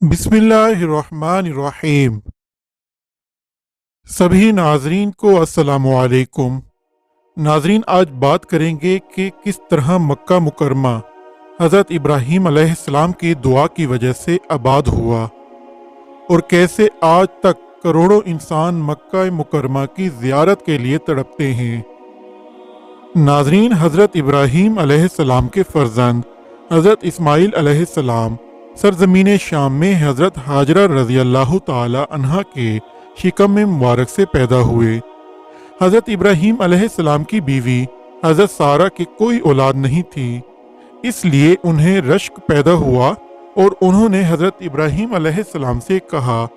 बिस्मिल्लाहिर्रहमानिर्रहीम। सभी नाजरीन को अस्सलामु अलैकुम। नाजरीन, आज बात करेंगे कि किस तरह मक्का मुकरमा हज़रत इब्राहीम अलैहिस्सलाम की दुआ की वजह से आबाद हुआ और कैसे आज तक करोड़ों इंसान मक्का मुकरमा की ज़ियारत के लिए तड़पते हैं। नाजरीन, हज़रत इब्राहीम अलैहिस्सलाम के फ़र्जंद हज़रत इस्माईल अलैहिस्सलाम सरजमीन शाम में हज़रत हाजरा रज़ी अल्लाह ताला अन्हा के शिकम में मुबारक से पैदा हुए। हज़रत इब्राहीम अलैहिस्सलाम की बीवी हज़रत सारा की कोई औलाद नहीं थी, इसलिए उन्हें रश्क पैदा हुआ और उन्होंने हज़रत इब्राहीम अलैहिस्सलाम से कहा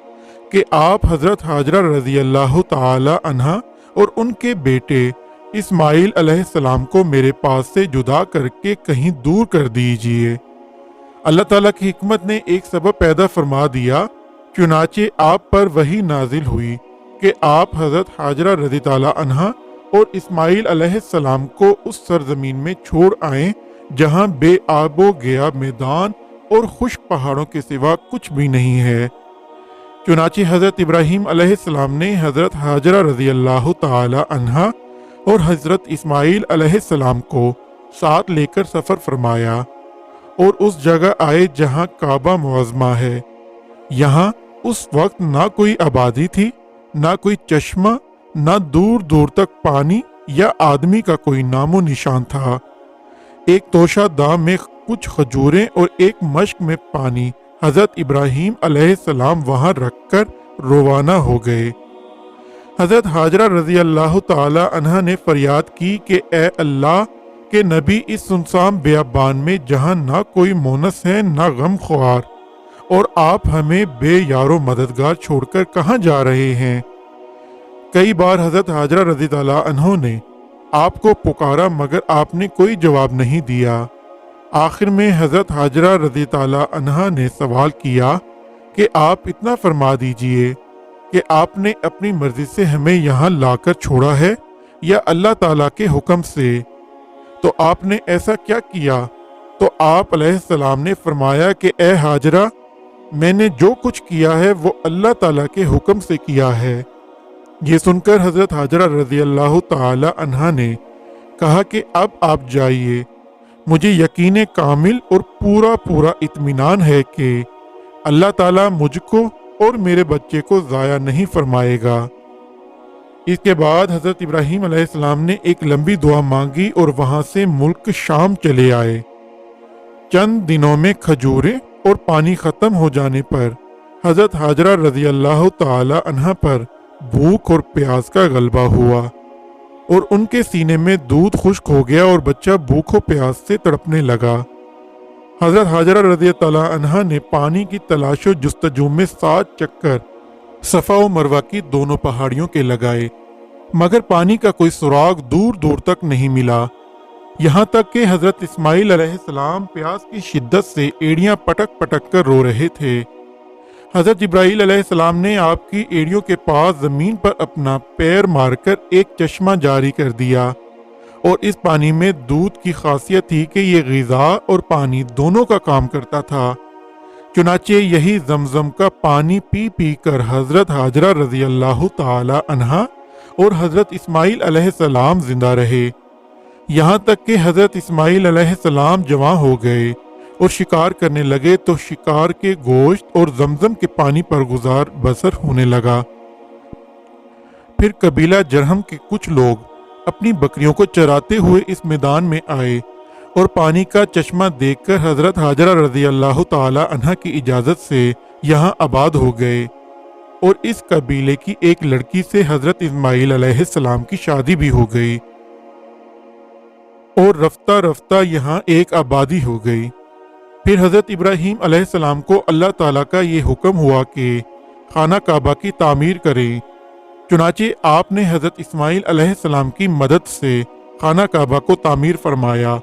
कि आप हज़रत हाजरा रज़ी अल्लाह ताला अन्हा और उनके बेटे इस्माईल अलैहिस्सलाम को मेरे पास से जुदा करके कहीं दूर कर दीजिए। अल्लाह ताला की हिकमत ने एक सबब पैदा फरमा दिया, चुनाचे आप पर वही नाजिल हुई कि आप हज़रत हाजरा रज़ी ताला अन्हा और इस्माईल अलैहिस्सलाम को उस सरजमीन में छोड़ आएं जहां बेआबो गया मैदान और खुश्क पहाड़ों के सिवा कुछ भी नहीं है। चुनाचे हज़रत इब्राहीम अलैहिस्सलाम ने हज़रत हाजरा रज़ी अल्लाह ताला अन्हा और हज़रत इस्माईल अलैहिस्सलाम को साथ लेकर सफ़र फरमाया और उस जगह आए जहां काबा मुअज़्ज़मा है। यहाँ उस वक्त ना कोई आबादी थी, ना कोई चश्मा, ना दूर दूर तक पानी या आदमी का कोई नामो निशान था। एक तोशा दाम में कुछ खजूरें और एक मश्क में पानी हज़रत इब्राहीम अलैहिस्सलाम वहाँ रखकर रवाना हो गए। हज़रत हाजरा रज़ी अल्लाह ताला अन्हा ने फरियाद की कि ए अल्लाह के नबी, इस सुनसान बियाबान में जहाँ ना कोई मोनस है ना गम ख्वार, और आप हमें बेयारो मददगार छोड़कर कहाँ जा रहे हैं। कई बार हज़रत हाजरा रज़ी ताला अन्हा ने आपको पुकारा मगर आपने कोई जवाब नहीं दिया। आखिर में हज़रत हाजरा रज़ी ताला अन्हा ने सवाल किया कि आप इतना फरमा दीजिए कि आपने अपनी मर्जी से हमें यहाँ लाकर छोड़ा है या अल्लाह ताला के हुक्म से, तो आपने ऐसा क्या किया। तो आप अलैहिस्सलाम ने फरमाया कि ए हाजरा, मैंने जो कुछ किया है वो अल्लाह ताला के हुक्म से किया है। ये सुनकर हज़रत हाजरा रज़ी अल्लाह ताला अन्हा ने कहा कि अब आप जाइए, मुझे यकीन कामिल और पूरा पूरा इत्मीनान है कि अल्लाह ताला मुझको और मेरे बच्चे को ज़ाया नहीं फरमाएगा। इसके बाद हज़रत इब्राहीम अलैहिस्सलाम ने एक लंबी दुआ मांगी और वहाँ से मुल्क शाम चले आए। चंद दिनों में खजूरें और पानी ख़त्म हो जाने पर हज़रत हाजरा रज़ी अल्लाह ताला अन्हा पर भूख और प्यास का गलबा हुआ और उनके सीने में दूध खुश्क हो गया और बच्चा भूख और प्यास से तड़पने लगा। हज़रत हाजरा रज़ी ताला अन्हा ने पानी की तलाश और जुस्तजू में 7 चक्कर सफ़ा और मरवा की दोनों पहाड़ियों के लगाए, मगर पानी का कोई सुराग दूर दूर तक नहीं मिला। यहाँ तक कि हज़रत इस्माईल अलैहिस्सलाम प्यास की शिद्दत से एड़ियाँ पटक पटक कर रो रहे थे। हज़रत जिब्राईल अलैहिस्सलाम ने आपकी एड़ियों के पास ज़मीन पर अपना पैर मारकर एक चश्मा जारी कर दिया और इस पानी में दूध की खासियत थी कि ये ग़िज़ा और पानी दोनों का काम करता था। चुनाचे यही जमजम का पानी पी पी कर हज़रत हाजरा रज़ी अल्लाह ताला अन्हा और हज़रत इस्माईल अलैहिस्सलाम जिंदा रहे। यहाँ तक कि हज़रत इस्माईल अलैहिस्सलाम जवां हो गए और शिकार करने लगे तो शिकार के गोश्त और जमजम के पानी पर गुजार बसर होने लगा। फिर कबीला जरहम के कुछ लोग अपनी बकरियों को चराते हुए इस मैदान में आए और पानी का चश्मा देखकर हज़रत हाजरा रज़ी अल्लाह ताला अन्हा की इजाज़त से यहाँ आबाद हो गए और इस कबीले की एक लड़की से हज़रत इस्माईल अलैहिस्सलाम की शादी भी हो गई और रफ्ता रफ्ता यहाँ एक आबादी हो गई। फिर हज़रत इब्राहीम अलैहिस्सलाम को अल्लाह ताला का ये हुक्म हुआ कि खाना काबा की तामीर करें। चुनाचे आपने हज़रत इस्माईल अलैहिस्सलाम की मदद से खाना काबा को तामीर फरमाया।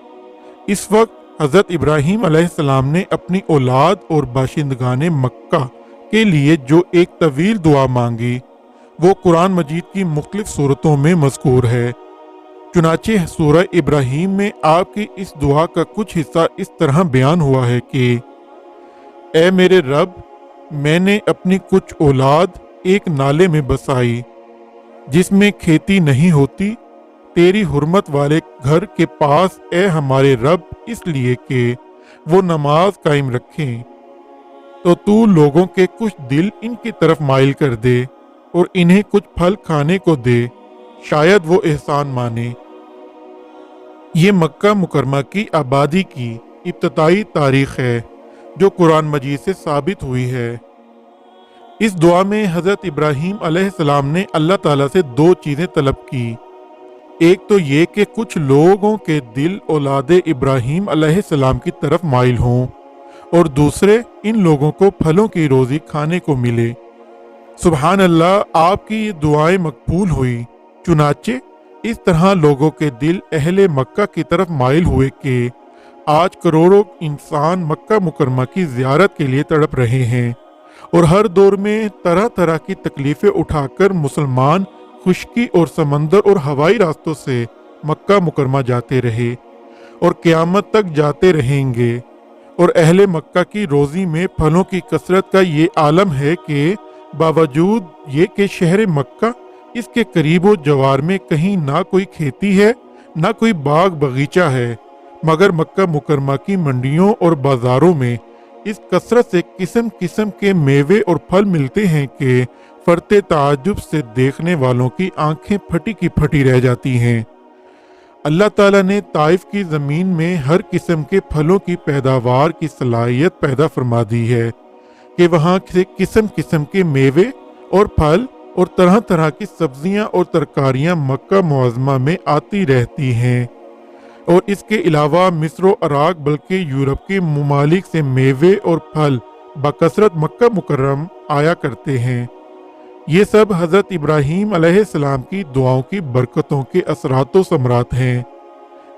इस वक्त हज़रत इब्राहीम अलैहिस्सलाम ने अपनी औलाद और बाशिंदगाने मक्का के लिए जो एक तवील दुआ मांगी वो कुरान मजीद की मुख्तलिफ सूरतों में मज़कूर है। चुनाचे सूरह इब्राहीम में आपकी इस दुआ का कुछ हिस्सा इस तरह बयान हुआ है कि ए मेरे रब, میں نے اپنی کچھ اولاد ایک نالے میں بسائی جس میں کھیتی نہیں ہوتی، تیری حرمت والے گھر کے پاس اے ہمارے رب، اس لیے کہ وہ نماز قائم رکھیں، تو لوگوں کے کچھ دل ان کی طرف مائل کر دے اور انہیں کچھ پھل کھانے کو دے، شاید وہ احسان مانے۔ یہ مکہ مکرمہ کی آبادی کی ابتدائی تاریخ ہے جو قرآن مجید سے ثابت ہوئی ہے۔ اس دعا میں حضرت ابراہیم علیہ السلام نے اللہ تعالیٰ سے دو چیزیں طلب کی، ایک تو یہ کہ کچھ لوگوں کے دل اولاد ابراہیم علیہ السلام کی طرف مائل ہوں، اور دوسرے ان لوگوں کو پھلوں کی روزی کھانے کو ملے۔ سبحان اللہ، آپ کی یہ دعائیں مقبول ہوئی، چنانچہ اس طرح لوگوں کے دل اہل مکہ کی طرف مائل ہوئے کہ آج کروڑوں انسان مکہ مکرمہ کی زیارت کے لیے تڑپ رہے ہیں، اور ہر دور میں طرح طرح کی تکلیفیں اٹھا کر مسلمان خشکی اور سمندر اور ہوائی راستوں سے مکہ مکرمہ جاتے رہے اور قیامت تک جاتے رہیں گے، اور اہل مکہ کی روزی میں پھلوں کی کثرت کا یہ عالم ہے کہ باوجود یہ کہ شہر مکہ، اس کے قریب و جوار میں کہیں نہ کوئی کھیتی ہے نہ کوئی باغ باغیچہ ہے، مگر مکہ مکرمہ کی منڈیوں اور بازاروں میں اس کثرت سے قسم قسم کے میوے اور پھل ملتے ہیں کہ فرتے تعجب سے دیکھنے والوں کی آنکھیں پھٹی کی پھٹی رہ جاتی ہیں۔ اللہ تعالیٰ نے طائف کی زمین میں ہر قسم کے پھلوں کی پیداوار کی صلاحیت پیدا فرما دی ہے کہ وہاں سے قسم قسم کے میوے اور پھل اور طرح طرح کی سبزیاں اور ترکاریاں مکہ معظمہ میں آتی رہتی ہیں، اور اس کے علاوہ مصر و عراق بلکہ یورپ کے ممالک سے میوے اور پھل بکثرت مکہ مکرم آیا کرتے ہیں۔ یہ سب حضرت ابراہیم علیہ السلام کی دعاؤں کی برکتوں کے اثرات و ثمرات ہیں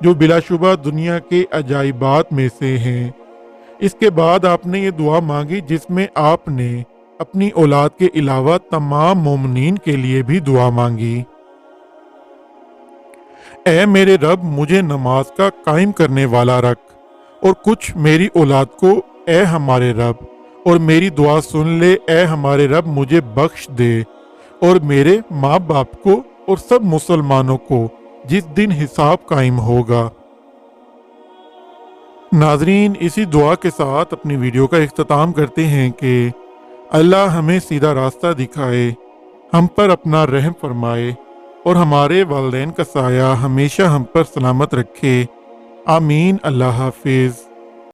جو بلا شبہ دنیا کے عجائبات میں سے ہیں۔ اس کے بعد آپ نے یہ دعا مانگی جس میں آپ نے اپنی اولاد کے علاوہ تمام مومنین کے لیے بھی دعا مانگی۔ اے میرے رب، مجھے نماز کا قائم کرنے والا رکھ، اور کچھ میری اولاد کو اے ہمارے رب، اور میری دعا سن لے اے ہمارے رب، مجھے بخش دے، اور میرے ماں باپ کو اور سب مسلمانوں کو جس دن حساب قائم ہوگا۔ ناظرین، اسی دعا کے ساتھ اپنی ویڈیو کا اختتام کرتے ہیں کہ اللہ ہمیں سیدھا راستہ دکھائے، ہم پر اپنا رحم فرمائے، اور ہمارے والدین کا سایہ ہمیشہ ہم پر سلامت رکھے۔ آمین۔ اللہ حافظ۔